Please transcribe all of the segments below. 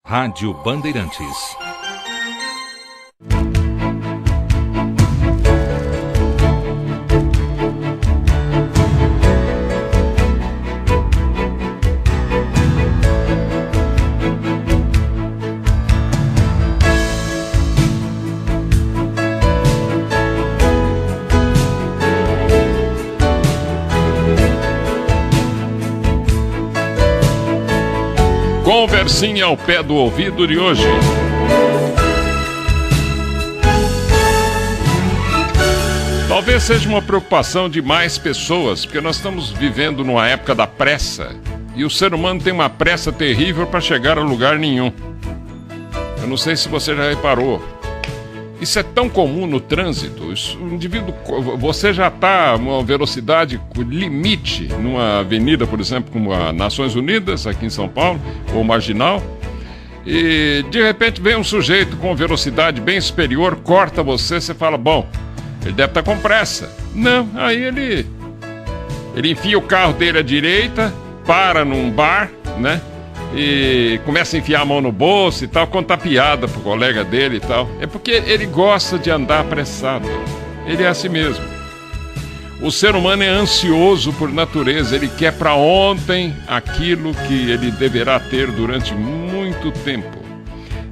Rádio Bandeirantes. Conversinha ao pé do ouvido de hoje. Talvez seja uma preocupação de mais pessoas, porque nós estamos vivendo numa época da pressa e o ser humano tem uma pressa terrível para chegar a lugar nenhum. Eu não sei se você já reparou. Isso é tão comum no trânsito. O indivíduo, você já está a uma velocidade limite numa avenida, por exemplo, como a Nações Unidas, aqui em São Paulo, ou Marginal, e de repente vem um sujeito com velocidade bem superior, corta você fala, bom, ele deve estar com pressa. Não, aí ele enfia o carro dele à direita, para num bar, né? E começa a enfiar a mão no bolso e tal, contar piada pro colega dele e tal. É porque ele gosta de andar apressado. Ele é assim mesmo. O ser humano é ansioso por natureza. Ele quer para ontem aquilo que ele deverá ter durante muito tempo.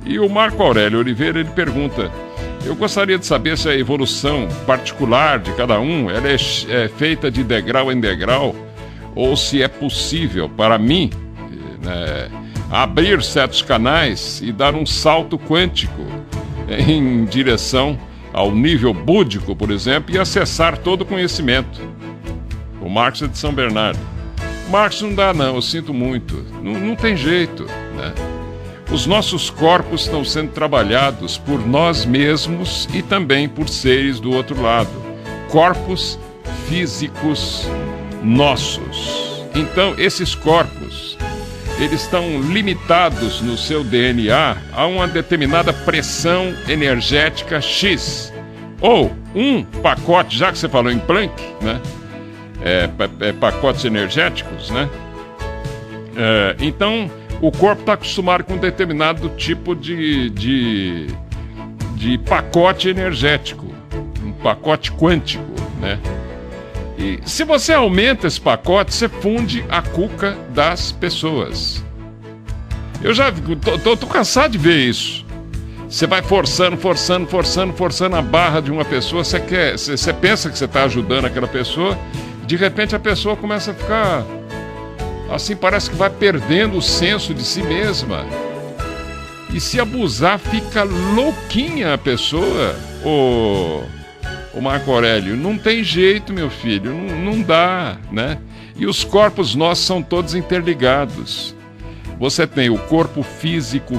E o Marco Aurélio Oliveira, ele pergunta: eu gostaria de saber se a evolução particular de cada um ela é feita de degrau em degrau, ou se é possível para mim abrir certos canais e dar um salto quântico em direção ao nível búdico, por exemplo, e acessar todo o conhecimento. O Marcos é de São Bernardo. Marcos não dá não, eu sinto muito. Não tem jeito, né? Os nossos corpos estão sendo trabalhados por nós mesmos e também por seres do outro lado. Corpos físicos nossos. Então, esses corpos eles estão limitados no seu DNA a uma determinada pressão energética X. Ou um pacote, já que você falou em Planck, né? Pacotes energéticos, né? Então, o corpo está acostumado com um determinado tipo de pacote energético, um pacote quântico, né? E se você aumenta esse pacote, você funde a cuca das pessoas. Eu já tô cansado de ver isso. Você vai forçando a barra de uma pessoa. Você pensa que você está ajudando aquela pessoa. De repente a pessoa começa a ficar assim, parece que vai perdendo o senso de si mesma. E se abusar, fica louquinha a pessoa. O Marco Aurélio, não tem jeito, meu filho, não dá, né? E os corpos nossos são todos interligados. Você tem o corpo físico,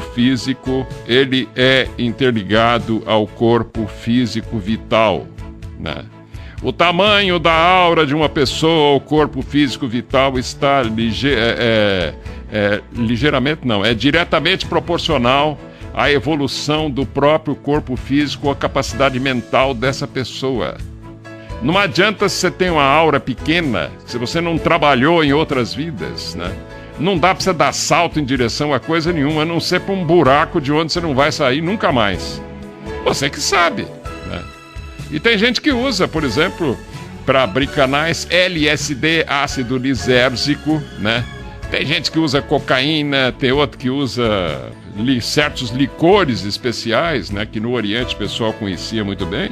ele é interligado ao corpo físico vital, né? O tamanho da aura de uma pessoa, o corpo físico vital está diretamente proporcional a evolução do próprio corpo físico, a capacidade mental dessa pessoa. Não adianta se você tem uma aura pequena, se você não trabalhou em outras vidas, né? Não dá para você dar salto em direção a coisa nenhuma, a não ser para um buraco de onde você não vai sair nunca mais. Você que sabe, né? E tem gente que usa, por exemplo, para abrir canais, LSD, ácido lisérgico, né? Tem gente que usa cocaína, tem outro que usa certos licores especiais, né, que no Oriente o pessoal conhecia muito bem.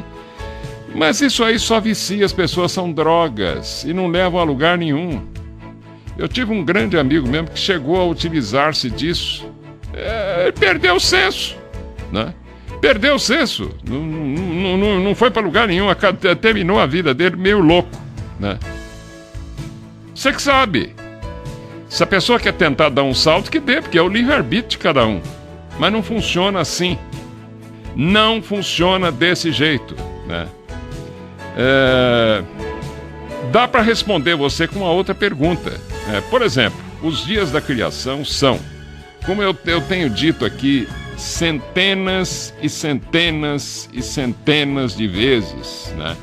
Mas isso aí só vicia, as pessoas são drogas e não levam a lugar nenhum. Eu tive um grande amigo mesmo que chegou a utilizar-se disso. Ele perdeu o senso, né? Perdeu o senso. Não foi para lugar nenhum, terminou a vida dele meio louco, né? Você que sabe. Se a pessoa quer tentar dar um salto, que dê, porque é o livre-arbítrio de cada um. Mas não funciona assim. Não funciona desse jeito, né? Dá para responder você com uma outra pergunta. Por exemplo, os dias da criação são, como eu tenho dito aqui, centenas e centenas e centenas de vezes, né?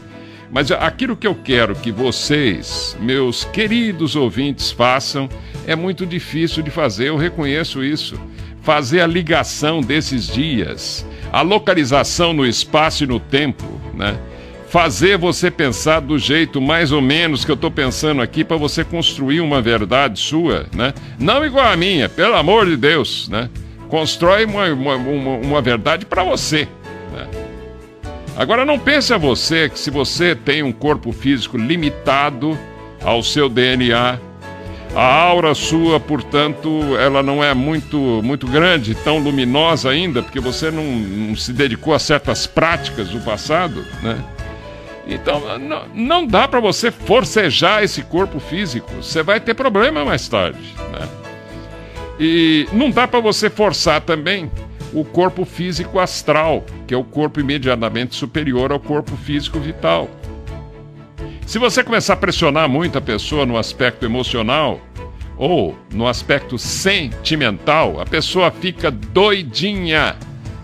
Mas aquilo que eu quero que vocês, meus queridos ouvintes, façam é muito difícil de fazer, eu reconheço isso. fazer a ligação desses dias, a localização no espaço e no tempo, né? Fazer você pensar do jeito mais ou menos que eu estou pensando aqui para você construir uma verdade sua, né? Não igual a minha, pelo amor de Deus, né? Constrói uma verdade para você, né? Agora não pense a você que se você tem um corpo físico limitado ao seu DNA, a aura sua, portanto, ela não é muito grande, tão luminosa ainda, porque você não se dedicou a certas práticas do passado, né? Então, não dá para você forcejar esse corpo físico. Você vai ter problema mais tarde, né? E não dá para você forçar também o corpo físico astral, que é o corpo imediatamente superior ao corpo físico vital. Se você começar a pressionar muito a pessoa no aspecto emocional ou no aspecto sentimental, a pessoa fica doidinha,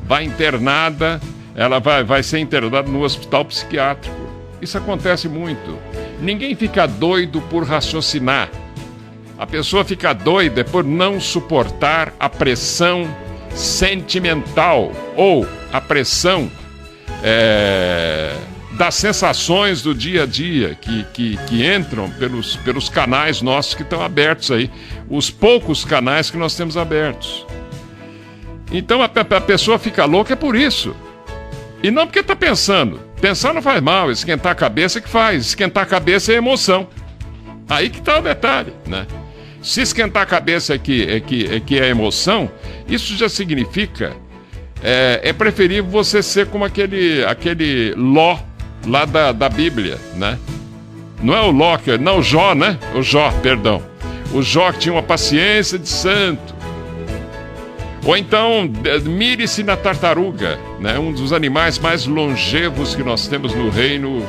vai internada, ela vai ser internada no hospital psiquiátrico. Isso acontece muito. Ninguém fica doido por raciocinar. A pessoa fica doida por não suportar a pressão sentimental ou a pressão das sensações do dia a dia que entram pelos canais nossos que estão abertos aí, os poucos canais que nós temos abertos. Então a pessoa fica louca é por isso. E não porque está pensando. Pensar não faz mal, esquentar a cabeça é que faz. Esquentar a cabeça é emoção. Aí que está o detalhe, né? Se esquentar a cabeça é que é emoção, isso já significa é preferível você ser como aquele Ló lá da Bíblia, né? Não é o Ló, não, o Jó, né? O Jó, perdão. O Jó que tinha uma paciência de santo. Ou então, mire-se na tartaruga, né? Um dos animais mais longevos que nós temos no reino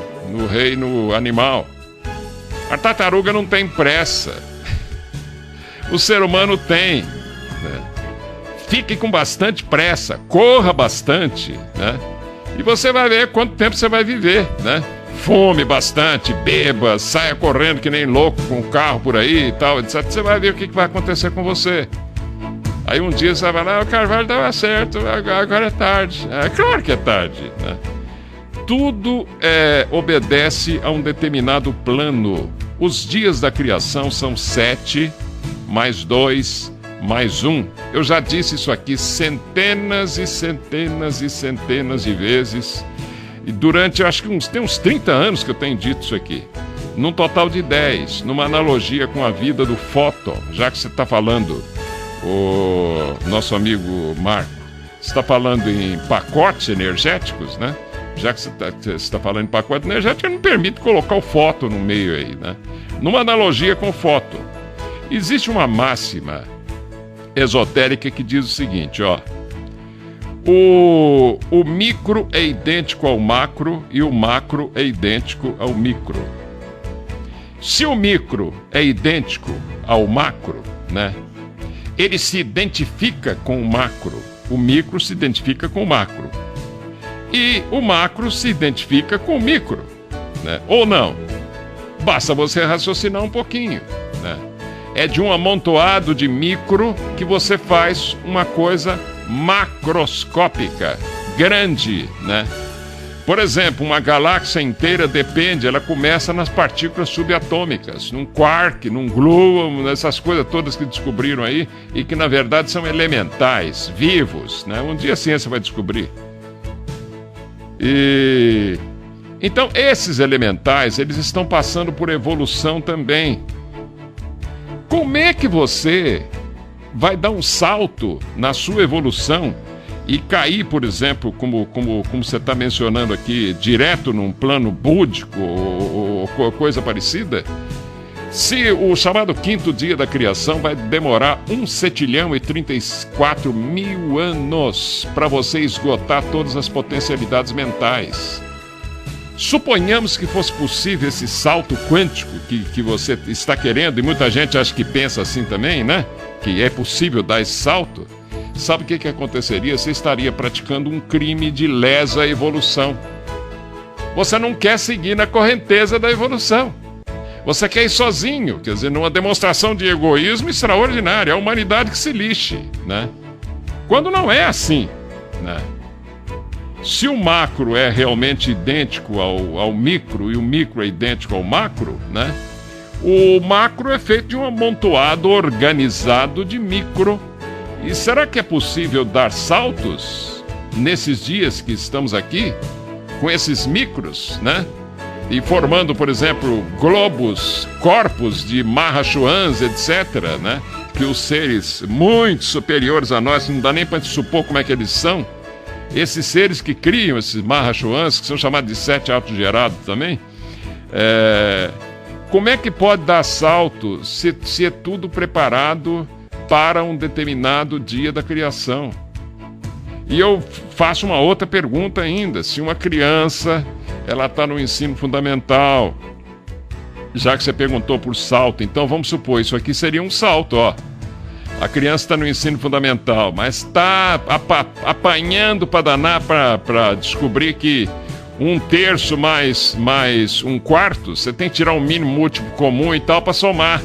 animal. A tartaruga não tem pressa. O ser humano tem, né? Fique com bastante pressa, corra bastante, né? E você vai ver quanto tempo você vai viver, né? Fume bastante, beba, saia correndo que nem louco com o carro por aí e tal, etc. Você vai ver o que vai acontecer com você. Aí um dia você vai lá, o Carvalho dava certo, agora é tarde. É claro que é tarde, né? Tudo obedece a um determinado plano. Os dias da criação são 7, mais 2, mais 1. Eu já disse isso aqui centenas e centenas e centenas de vezes. E durante, acho que tem uns 30 anos que eu tenho dito isso aqui. Num total de 10, numa analogia com a vida do fóton, já que você está falando, o nosso amigo Marco, você está falando em pacotes energéticos, né? Já que você está falando em pacote energético, eu não permito colocar o fóton no meio aí, né? Numa analogia com o fóton. Existe uma máxima esotérica que diz o seguinte, ó. O micro é idêntico ao macro e o macro é idêntico ao micro. Se o micro é idêntico ao macro, né? Ele se identifica com o macro. O micro se identifica com o macro. E o macro se identifica com o micro, né? Ou não? Basta você raciocinar um pouquinho, né? É de um amontoado de micro que você faz uma coisa macroscópica, grande, né? Por exemplo, uma galáxia inteira depende, ela começa nas partículas subatômicas, num quark, num gluon, essas coisas todas que descobriram aí e que na verdade são elementais, vivos, né? Um dia a ciência vai descobrir. Então esses elementais, eles estão passando por evolução também. Como é que você vai dar um salto na sua evolução e cair, por exemplo, como você está mencionando aqui, direto num plano búdico ou coisa parecida? Se o chamado quinto dia da criação vai demorar 1.734.000 anos para você esgotar todas as potencialidades mentais. Suponhamos que fosse possível esse salto quântico que você está querendo, e muita gente acha que pensa assim também, né? Que é possível dar esse salto. Sabe o que aconteceria? Você estaria praticando um crime de lesa evolução. Você não quer seguir na correnteza da evolução. Você quer ir sozinho, quer dizer, numa demonstração de egoísmo extraordinária. A humanidade que se lixe, né? Quando não é assim, né? Se o macro é realmente idêntico ao micro e o micro é idêntico ao macro, né? O macro é feito de um amontoado organizado de micro. E será que é possível dar saltos nesses dias que estamos aqui, com esses micros, né? E formando, por exemplo, globos, corpos de Mahashoans, etc., né? Que os seres muito superiores a nós, não dá nem para supor como é que eles são, esses seres que criam esses Mahashoans, que são chamados de sete autogerados também, como é que pode dar salto se é tudo preparado para um determinado dia da criação? E eu faço uma outra pergunta ainda. Se uma criança ela está no ensino fundamental, já que você perguntou por salto, então vamos supor, isso aqui seria um salto, ó. A criança está no ensino fundamental, mas está apanhando para danar para descobrir que 1/3 mais 1/4, você tem que tirar um mínimo múltiplo comum e tal para somar,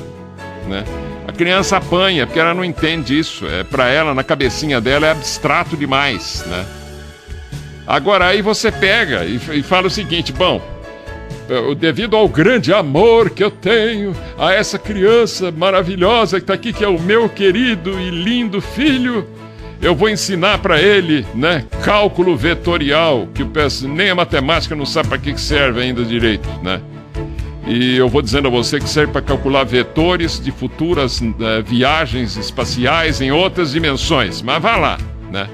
né? A criança apanha porque ela não entende isso. Para ela, na cabecinha dela, é abstrato demais, né? Agora aí você pega e fala o seguinte: bom, devido ao grande amor que eu tenho a essa criança maravilhosa que está aqui, que é o meu querido e lindo filho, eu vou ensinar para ele, né, cálculo vetorial, que nem a matemática não sabe para que serve ainda direito, né? E eu vou dizendo a você que serve para calcular vetores de futuras viagens espaciais em outras dimensões. Mas vá lá, né?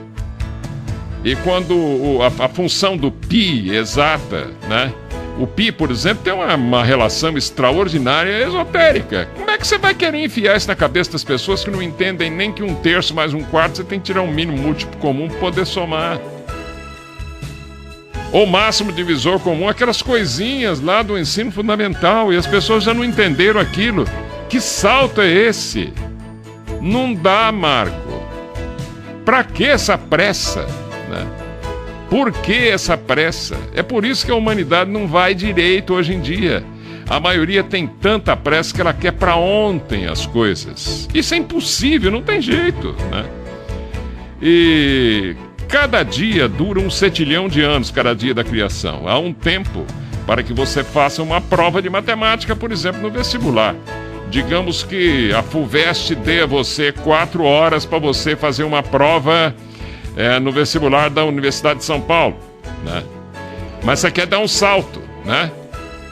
E quando a função do π exata, né? O π, por exemplo, tem uma relação extraordinária esotérica. Como é que você vai querer enfiar isso na cabeça das pessoas que não entendem nem que 1/3 mais 1/4 você tem que tirar um mínimo múltiplo comum para poder somar? Ou máximo divisor comum, aquelas coisinhas lá do ensino fundamental, e as pessoas já não entenderam aquilo. Que salto é esse? Não dá, Marco. Pra que essa pressa, né? Por que essa pressa? É por isso que a humanidade não vai direito hoje em dia. A maioria tem tanta pressa que ela quer pra ontem as coisas. Isso é impossível, não tem jeito, né? E cada dia dura 1 centilhão de anos, cada dia da criação. Há um tempo para que você faça uma prova de matemática, por exemplo, no vestibular. Digamos que a FUVEST dê a você 4 horas para você fazer uma prova no vestibular da Universidade de São Paulo, né? Mas você quer dar um salto, né?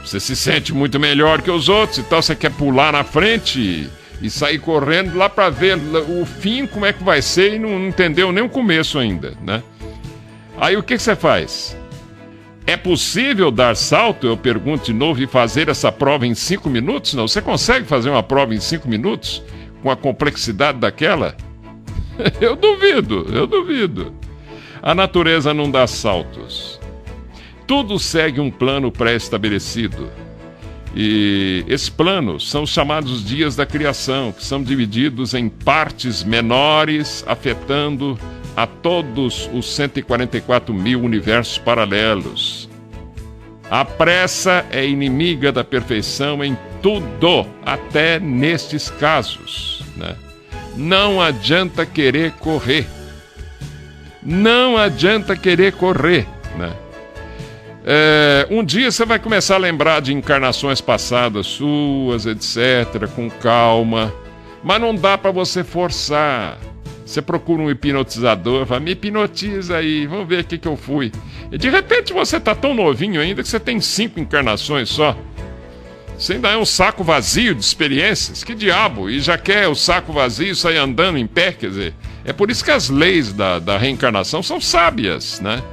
Você se sente muito melhor que os outros, então você quer pular na frente e sair correndo lá para ver o fim, como é que vai ser, e não entendeu nem o começo ainda, né? Aí o que você faz? É possível dar salto, eu pergunto de novo, e fazer essa prova em 5 minutos? Não, você consegue fazer uma prova em 5 minutos com a complexidade daquela? Eu duvido. A natureza não dá saltos. Tudo segue um plano pré-estabelecido. E esse plano são os chamados dias da criação, que são divididos em partes menores, afetando a todos os 144 mil universos paralelos. A pressa é inimiga da perfeição em tudo, até nestes casos, né? Não adianta querer correr. Não adianta querer correr, né? Um dia você vai começar a lembrar de encarnações passadas suas, etc., com calma. Mas não dá para você forçar. Você procura um hipnotizador, fala, me hipnotiza aí, vamos ver o que eu fui. E de repente você tá tão novinho ainda que você tem 5 encarnações só. Você ainda é um saco vazio de experiências, que diabo? E já quer o saco vazio sair andando em pé, quer dizer. É por isso que as leis da reencarnação são sábias, né?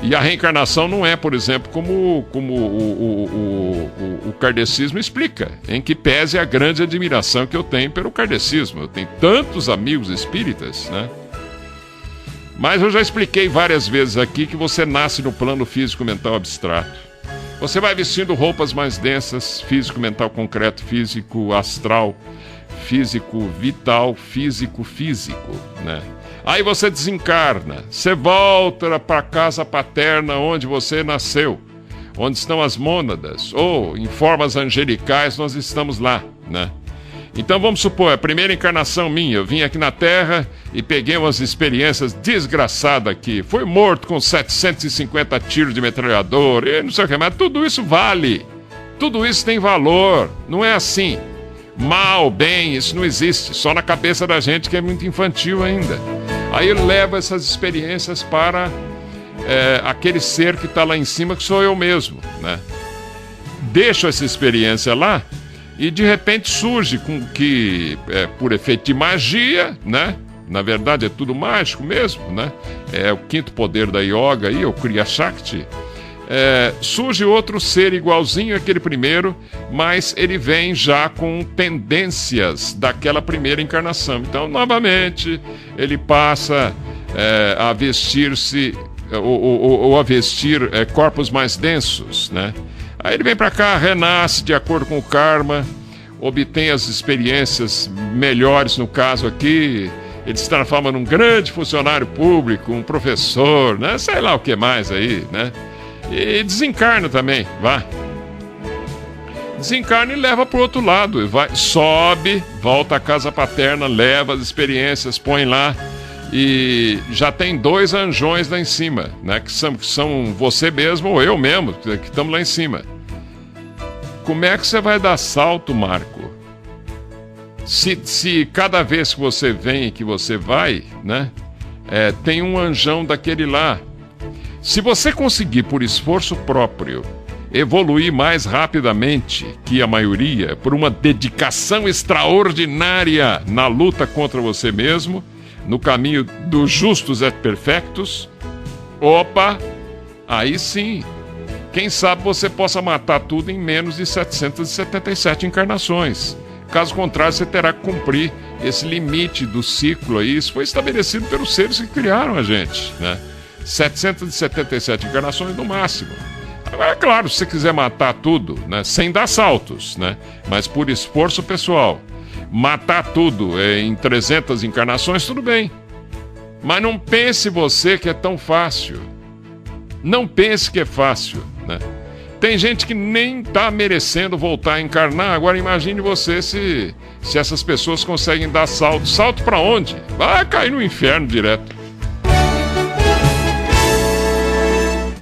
E a reencarnação não é, por exemplo, como o kardecismo explica, em que pese a grande admiração que eu tenho pelo kardecismo. Eu tenho tantos amigos espíritas, né? Mas eu já expliquei várias vezes aqui que você nasce no plano físico-mental abstrato. Você vai vestindo roupas mais densas, físico, mental, concreto, físico, astral, físico, vital, físico, né? Aí você desencarna, você volta para a casa paterna onde você nasceu, onde estão as mônadas, ou em formas angelicais nós estamos lá, né? Então vamos supor, a primeira encarnação minha, eu vim aqui na Terra e peguei umas experiências desgraçadas aqui. Fui morto com 750 tiros de metralhador, e não sei o que, mas tudo isso vale. Tudo isso tem valor, não é assim. Mal, bem, isso não existe, só na cabeça da gente que é muito infantil ainda. Aí ele leva essas experiências para aquele ser que está lá em cima, que sou eu mesmo, né? Deixo essa experiência lá e de repente surge com que, por efeito de magia, né? Na verdade é tudo mágico mesmo, né? É o quinto poder da yoga aí, o Kriya Shakti. Surge outro ser igualzinho àquele primeiro, mas ele vem já com tendências daquela primeira encarnação. Então, novamente, ele passa a vestir-se ou a vestir corpos mais densos, né? Aí ele vem para cá, renasce de acordo com o karma, obtém as experiências melhores, no caso aqui, ele se transforma num grande funcionário público, um professor, né? Sei lá o que mais aí, né? E desencarna também, vai. Desencarna e leva pro outro lado, vai, sobe, volta à casa paterna, leva as experiências, põe lá e já tem 2 anjões lá em cima, né? Que são você mesmo ou eu mesmo, que estamos lá em cima. Como é que você vai dar salto, Marco? Se cada vez que você vem e que você vai, né? Tem um anjão daquele lá. Se você conseguir, por esforço próprio, evoluir mais rapidamente que a maioria, por uma dedicação extraordinária na luta contra você mesmo, no caminho dos justos et perfectos, opa, aí sim, quem sabe você possa matar tudo em menos de 777 encarnações. Caso contrário, você terá que cumprir esse limite do ciclo aí. Isso foi estabelecido pelos seres que criaram a gente, né? 777 encarnações no máximo. Agora, é claro, se você quiser matar tudo, né, sem dar saltos, né, mas por esforço pessoal, matar tudo em 300 encarnações, tudo bem. Mas não pense você que é tão fácil. Não pense que é fácil, né? Tem gente que nem está merecendo voltar a encarnar. Agora imagine você se essas pessoas conseguem dar salto. Salto para onde? Vai cair no inferno direto.